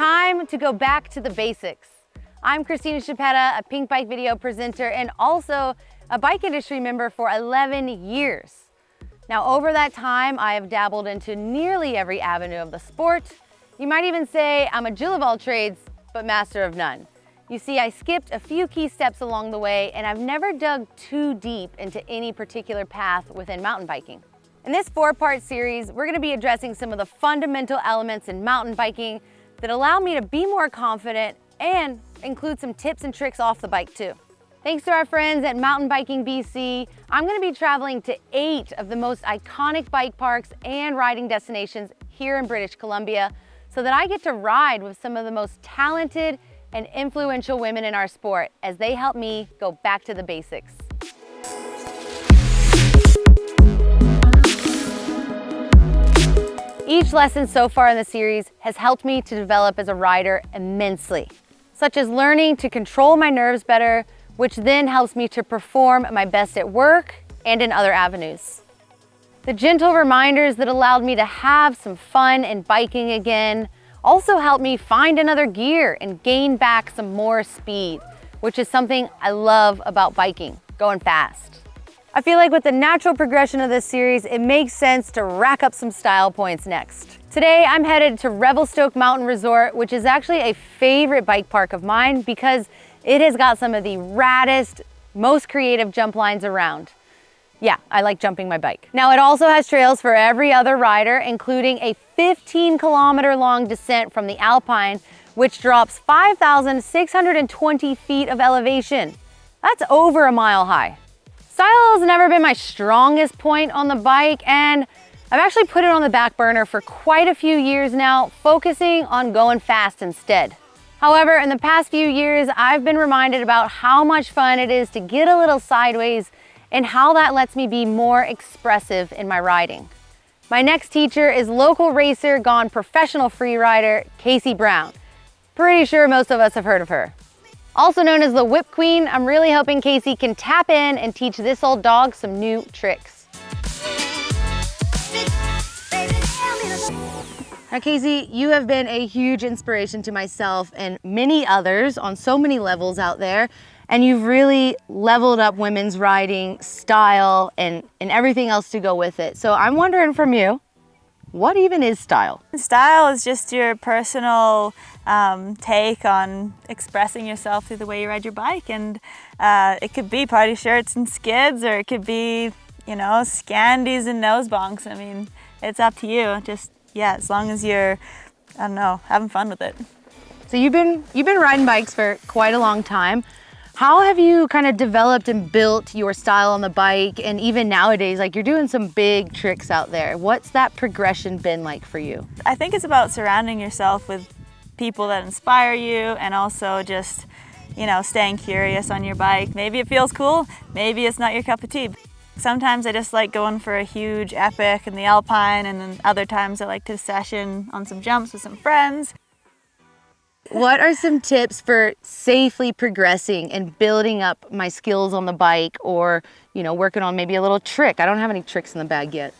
time to go back to the basics. I'm Christina, a Pinkbike video presenter and also a bike industry member for 11 years. Now, over that time, I have dabbled into nearly every avenue of the sport. You might even say I'm a Jill of all trades, but master of none. You see, I skipped a few key steps along the way, and I've never dug too deep into any particular path within mountain biking. In this 4-part series, we're gonna be addressing some of the fundamental elements in mountain biking that allow me to be more confident and include some tips and tricks off the bike too. Thanks to our friends at Mountain Biking BC, I'm gonna be traveling to 8 of the most iconic bike parks and riding destinations here in British Columbia so that I get to ride with some of the most talented and influential women in our sport as they help me go back to the basics. Each lesson so far in the series has helped me to develop as a rider immensely, such as learning to control my nerves better, which then helps me to perform my best at work and in other avenues. The gentle reminders that allowed me to have some fun in biking again also helped me find another gear and gain back some more speed, which is something I love about biking, going fast. I feel like with the natural progression of this series, it makes sense to rack up some style points next. Today, I'm headed to Revelstoke Mountain Resort, which is actually a favorite bike park of mine because it has got some of the raddest, most creative jump lines around. Yeah, I like jumping my bike. Now, it also has trails for every other rider, including a 15-kilometer long descent from the Alpine, which drops 5,620 feet of elevation. That's over a mile high. Style has never been my strongest point on the bike, and I've actually put it on the back burner for quite a few years now, focusing on going fast instead. However, in the past few years, I've been reminded about how much fun it is to get a little sideways and how that lets me be more expressive in my riding. My next teacher is local racer gone professional freerider, Casey Brown. Pretty sure most of us have heard of her. Also known as the Whip Queen, I'm really hoping Casey can tap in and teach this old dog some new tricks. Now, Casey, you have been a huge inspiration to myself and many others on so many levels out there, and you've really leveled up women's riding style and everything else to go with it. So I'm wondering from you, what even is style? Style is just your personal take on expressing yourself through the way you ride your bike, and it could be party shirts and skids, or it could be, you know, scandies and nose bonks. I mean, it's up to you. Just, yeah, as long as you're, I don't know, having fun with it. So you've been riding bikes for quite a long time. How have you kind of developed and built your style on the bike? And even nowadays, like, you're doing some big tricks out there. What's that progression been like for you? I think it's about surrounding yourself with people that inspire you, and also just, you know, staying curious on your bike. Maybe it feels cool, maybe it's not your cup of tea. Sometimes I just like going for a huge epic in the Alpine, and then other times I like to session on some jumps with some friends. What are some tips for safely progressing and building up my skills on the bike, or, you know, working on maybe a little trick? I don't have any tricks in the bag yet.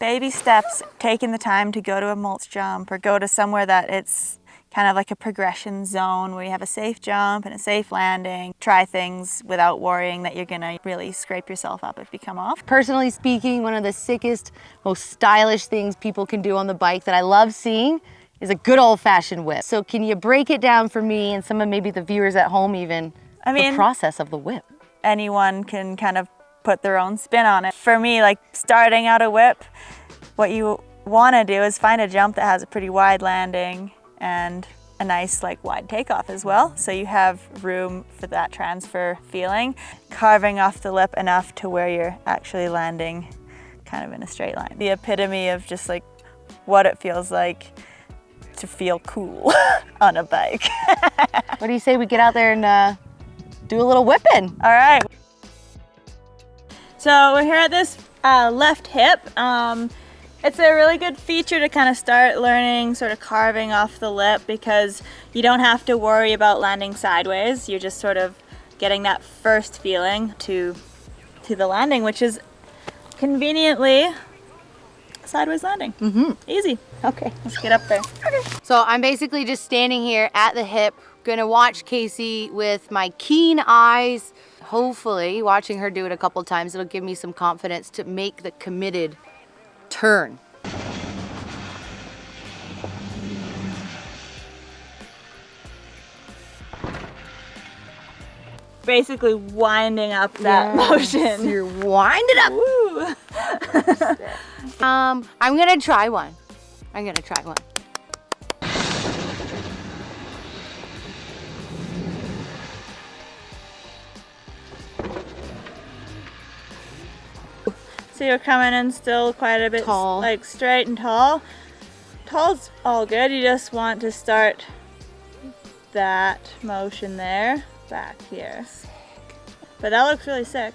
Baby steps, taking the time to go to a mulch jump or go to somewhere that it's kind of like a progression zone where you have a safe jump and a safe landing. Try things without worrying that you're gonna really scrape yourself up if you come off. Personally speaking, one of the sickest, most stylish things people can do on the bike that I love seeing is a good old-fashioned whip. So can you break it down for me and some of maybe the viewers at home even, the process of the whip? Anyone can kind of put their own spin on it. For me, like starting out a whip, what you wanna do is find a jump that has a pretty wide landing and a nice like wide takeoff as well. So you have room for that transfer feeling, carving off the lip enough to where you're actually landing kind of in a straight line. The epitome of just like what it feels like to feel cool on a bike. What do you say we get out there and do a little whipping? All right. So we're here at this left hip. It's a really good feature to kind of start learning sort of carving off the lip, because you don't have to worry about landing sideways. You're just sort of getting that first feeling to the landing, which is conveniently sideways landing. Easy. Okay. Let's get up there. Okay. So I'm basically just standing here at the hip, gonna watch Casey with my keen eyes. Hopefully, watching her do it a couple times, it'll give me some confidence to make the committed turn. Basically winding up that motion. You're winding up. Woo. I'm gonna try one. So you're coming in still quite a bit Tall. like straight and tall. Tall's all good. You just want to start that motion there, back here. But that looks really sick.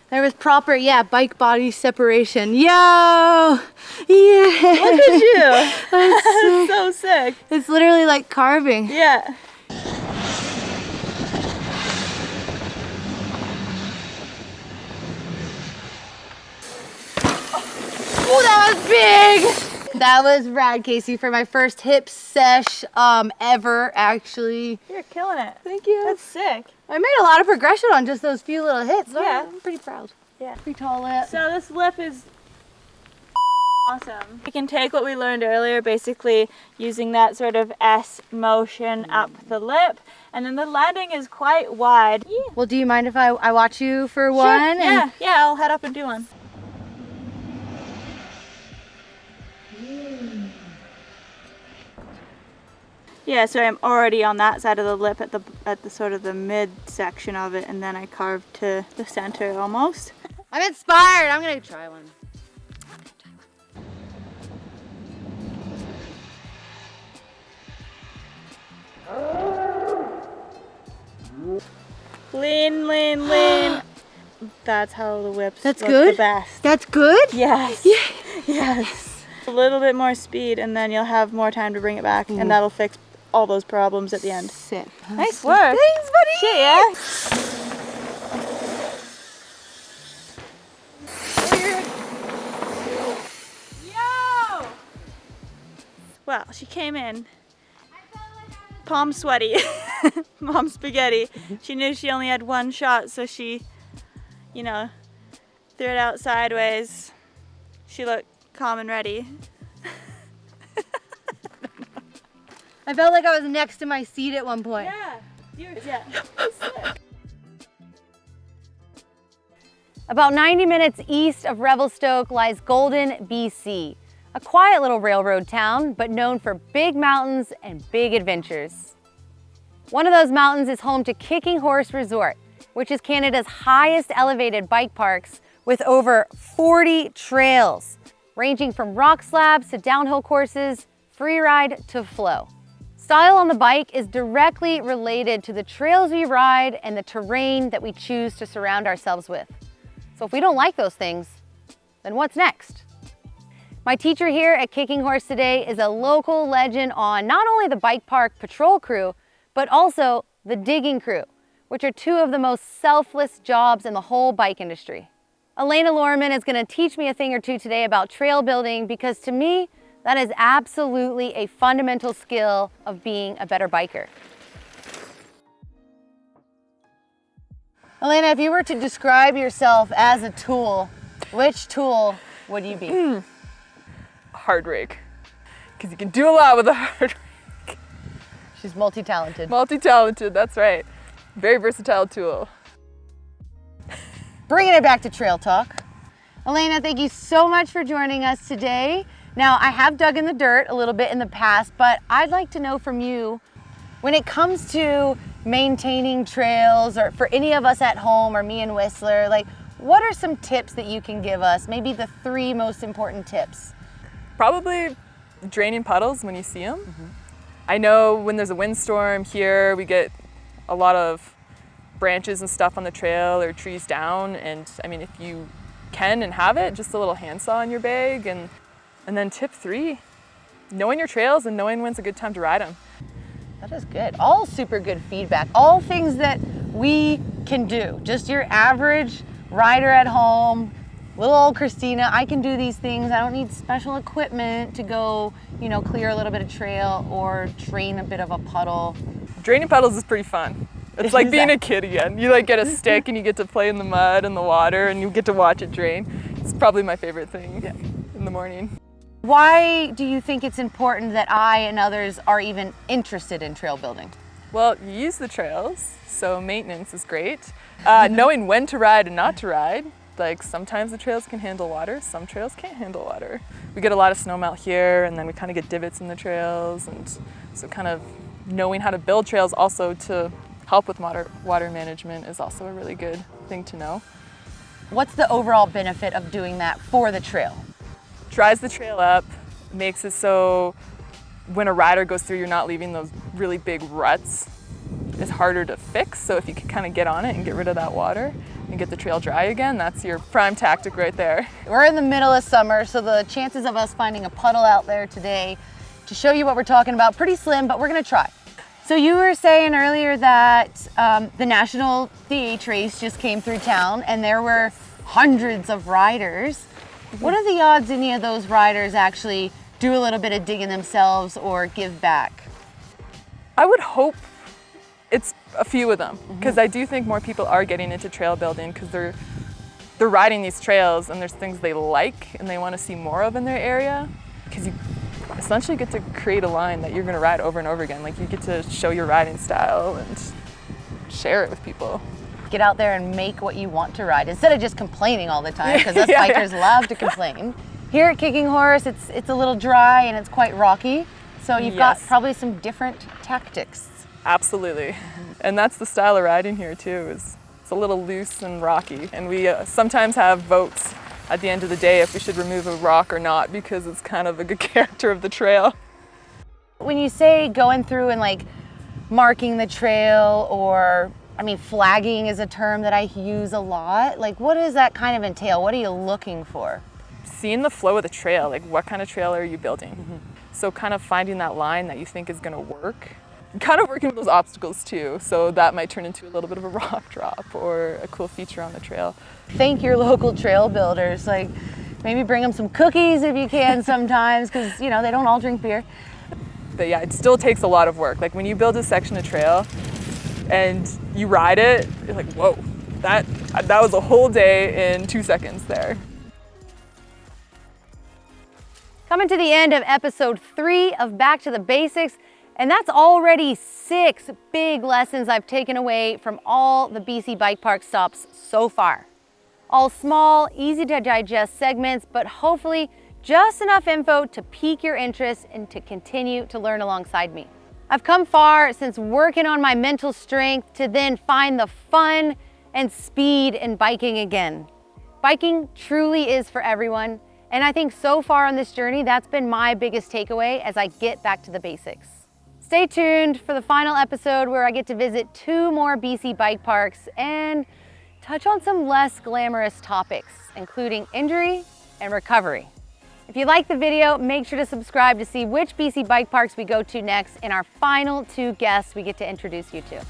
There was proper, bike body separation. Yo! Yeah! Look at you! That's so sick. It's literally like carving. Yeah. Oh, that was big! That was rad, Casey, for my first hip sesh ever, actually. You're killing it. Thank you. That's sick. I made a lot of progression on just those few little hits. So Yeah. I'm pretty proud. Yeah. Pretty tall lip. So this lip is awesome. We can take what we learned earlier, basically using that sort of S motion up the lip, and then the landing is quite wide. Yeah. Well, do you mind if I watch you for one? Sure. Yeah, I'll head up and do one. Yeah, so I'm already on that side of the lip at the sort of the mid section of it, and then I carved to the center almost. I'm inspired. I'm gonna try one. Lean, lean, lean. That's how the whips That's look good? the best. That's good? Yes. Yeah. Yes. A little bit more speed, and then you'll have more time to bring it back, and that'll fix all those problems at the end. Sick. Nice work. Thanks, buddy. Shit, yeah. Yo! Well, she came in palm sweaty, mom spaghetti. She knew she only had one shot, so she, threw it out sideways. She looked calm and ready. I felt like I was next to my seat at one point. Yeah. About 90 minutes east of Revelstoke lies Golden, BC, a quiet little railroad town, but known for big mountains and big adventures. One of those mountains is home to Kicking Horse Resort, which is Canada's highest elevated bike parks with over 40 trails, ranging from rock slabs to downhill courses, free ride to flow. Style on the bike is directly related to the trails we ride and the terrain that we choose to surround ourselves with. So if we don't like those things, then what's next? My teacher here at Kicking Horse today is a local legend on not only the bike park patrol crew, but also the digging crew, which are two of the most selfless jobs in the whole bike industry. Alaina Lorriman is going to teach me a thing or two today about trail building, because to me, that is absolutely a fundamental skill of being a better biker. Alaina, if you were to describe yourself as a tool, which tool would you be? Hard rake, because you can do a lot with a hard rake. She's multi-talented. Multi-talented, that's right. Very versatile tool. Bringing it back to trail talk. Alaina, thank you so much for joining us today. Now, I have dug in the dirt a little bit in the past, but I'd like to know from you, when it comes to maintaining trails, or for any of us at home or me and Whistler, what are some tips that you can give us? Maybe the 3 most important tips. Probably draining puddles when you see them. I know when there's a windstorm here, we get a lot of branches and stuff on the trail or trees down. And I mean, if you can and have it, just a little handsaw in your bag. And then tip 3, knowing your trails and knowing when's a good time to ride them. That is good. All super good feedback. All things that we can do. Just your average rider at home, little old Christina, I can do these things. I don't need special equipment to go, you know, clear a little bit of trail or drain a bit of a puddle. Draining puddles is pretty fun. It's like being a kid again. You like get a stick and you get to play in the mud and the water and you get to watch it drain. It's probably my favorite thing in the morning. Why do you think it's important that I and others are even interested in trail building? Well, you use the trails, so maintenance is great. Knowing when to ride and not to ride. Like sometimes the trails can handle water, some trails can't handle water. We get a lot of snowmelt here and then we kind of get divots in the trails, and so kind of knowing how to build trails also to help with water management is also a really good thing to know. What's the overall benefit of doing that for the trail? Dries the trail up, makes it so when a rider goes through, you're not leaving those really big ruts. It's harder to fix, so if you can kind of get on it and get rid of that water and get the trail dry again, that's your prime tactic right there. We're in the middle of summer, so the chances of us finding a puddle out there today to show you what we're talking about, pretty slim, but we're gonna try. So you were saying earlier that the National DH race just came through town and there were hundreds of riders. What are the odds any of those riders actually do a little bit of digging themselves or give back? I would hope it's a few of them, because I do think more people are getting into trail building because they're riding these trails and there's things they like and they want to see more of in their area, because you essentially get to create a line that you're going to ride over and over again. Like you get to show your riding style and share it with people. Get out there and make what you want to ride instead of just complaining all the time, because us bikers love to complain. Here at Kicking Horse, it's a little dry and it's quite rocky, so you've got probably some different tactics. Absolutely. And that's the style of riding here too, it's a little loose and rocky. And we sometimes have votes at the end of the day if we should remove a rock or not, because it's kind of a good character of the trail. When you say going through and like marking the trail, or I mean flagging is a term that I use a lot, like what does that kind of entail? What are you looking for? Seeing the flow of the trail, like what kind of trail are you building? So kind of finding that line that you think is going to work. Kind of working with those obstacles too, so that might turn into a little bit of a rock drop or a cool feature on the trail. Thank your local trail builders. Like maybe bring them some cookies if you can sometimes, because you know they don't all drink beer. But yeah, it still takes a lot of work. Like when you build a section of trail and you ride it, you're like, whoa, that was a whole day in 2 seconds there. Coming to the end of episode 3 of Back to the Basics. And that's already 6 big lessons I've taken away from all the BC Bike Park stops so far. All small, easy to digest segments, but hopefully just enough info to pique your interest and to continue to learn alongside me. I've come far since working on my mental strength to then find the fun and speed in biking again. Biking truly is for everyone, and I think so far on this journey, that's been my biggest takeaway as I get back to the basics. Stay tuned for the final episode where I get to visit 2 more BC bike parks and touch on some less glamorous topics, including injury and recovery. If you like the video, make sure to subscribe to see which BC bike parks we go to next and our final 2 guests we get to introduce you to.